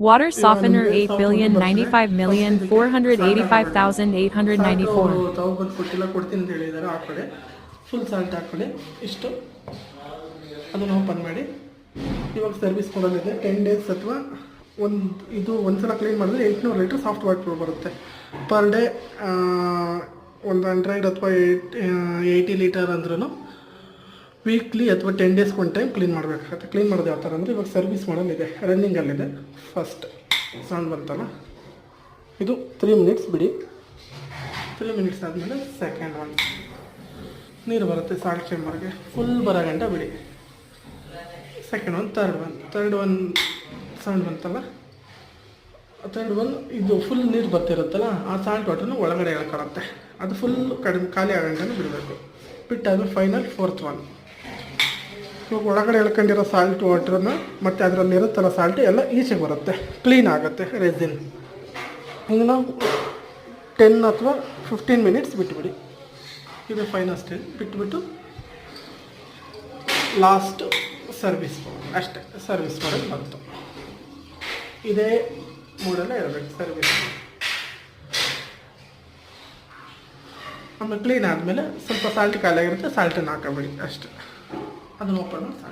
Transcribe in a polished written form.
Water softener ನಿಮಗೆ soft salt 8,095,485,894. ತಗೊಬಂದು ಕೊಟ್ಟಿಲ್ಲ, ಕೊಡ್ತೀನಿ ಅಂತ ಹೇಳಿದ್ದಾರೆ. ಆ ಕಡೆ ಫುಲ್ ಸಾಲ್ಟ್ ಹಾಕ್ಕೊಳ್ಳಿ ಇಷ್ಟು. ಅದನ್ನು ಓಪನ್ ಮಾಡಿ. ಇವಾಗ ಸರ್ವಿಸ್ ಕೊಡೋದಿದೆ 10 ಡೇಸ್ ಅಥವಾ ಒಂದು ಸಲ ಕ್ಲೀನ್ ಮಾಡಿದ್ರೆ 800 ಲೀಟ್ರ್ ಸಾಫ್ಟ್ ವಾಟರ್ ಬರುತ್ತೆ ಪರ್ ಡೇ. ಒಂದು 100 ಅಥವಾ 80 ಲೀಟರ್ ಅಂದ್ರೂ ವೀಕ್ಲಿ ಅಥವಾ 10 ಡೇಸ್ಗೆ ಒಂದು ಟೈಮ್ ಕ್ಲೀನ್ ಮಾಡಬೇಕಾಗುತ್ತೆ. ಕ್ಲೀನ್ ಮಾಡೋದು ಯಾವ ಥರ ಅಂದರೆ, ಇವಾಗ ಸರ್ವಿಸ್ ಮಾಡೋದಿದೆ, ರನ್ನಿಂಗಲ್ಲಿದೆ. ಫಸ್ಟ್ ಸೌಂಡ್ ಬಂತಲ್ಲ, ಇದು 3 ಮಿನಿಟ್ಸ್ ಬಿಡಿ. 3 ಮಿನಿಟ್ಸ್ ಆದಮೇಲೆ ಸೆಕೆಂಡ್ ಒನ್ ನೀರು ಬರುತ್ತೆ ಸಾಲ್ಟ್ ಚೇಂಬರ್ಗೆ, ಫುಲ್ ಬರೋ ಗಂಟ ಬಿಡಿ. Second one, third one sound ಬಂತಲ್ಲ, ಥರ್ಡ್ ಒನ್ ಇದು ಫುಲ್ ನೀರು ಬರ್ತಿರುತ್ತಲ್ಲ, ಆ ಸಾಲ್ಟ್ ವಾಟರ್ನ ಒಳಗಡೆ ಎಳ್ಕೊಳುತ್ತೆ. ಅದು ಫುಲ್ ಕಡಿಮೆ ಖಾಲಿ ಆಗಂಟನೂ ಬಿಡಬೇಕು. ಬಿಟ್ಟಾದ್ಮೇಲೆ ಫೈನಲ್ ಫೋರ್ತ್ ಒನ್. ಇವಾಗ ಒಳಗಡೆ ಎಳ್ಕೊಂಡಿರೋ ಸಾಲ್ಟ್ ವಾಟ್ರನ್ನ ಮತ್ತು ಅದರಲ್ಲಿರುತ್ತಲ್ಲ ಸಾಲ್ಟ್ ಎಲ್ಲ ಈಚೆಗೆ ಬರುತ್ತೆ, ಕ್ಲೀನ್ ಆಗುತ್ತೆ ರೆಸಿನ್. ಇದನ್ನು 10 ಅಥವಾ 15 ಮಿನಿಟ್ಸ್ ಬಿಟ್ಟುಬಿಡಿ. ಇದು ಫೈನಲ್ ಸ್ಟೇಜ್. ಬಿಟ್ಬಿಟ್ಟು ಲಾಸ್ಟ್ ಸರ್ವಿಸ್ ಅಷ್ಟೇ. ಸರ್ವಿಸ್ ಮಾಡೋದು ಬಂತು. ಇದೇ ಮೂಡಲ್ಲೇ ಇರಬೇಕು ಸರ್ವಿಸ್. ಆಮೇಲೆ ಕ್ಲೀನ್ ಆದಮೇಲೆ ಸ್ವಲ್ಪ ಸಾಲ್ಟ್ ಖಾಲಿ ಆಗಿರುತ್ತೆ, ಸಾಲ್ಟನ್ನು ಹಾಕಬೇಡಿ ಅಷ್ಟೇ. ಅದನ್ನು ಓಪನ್ ಮಾಡಿ ಸಾಲ್ಟ್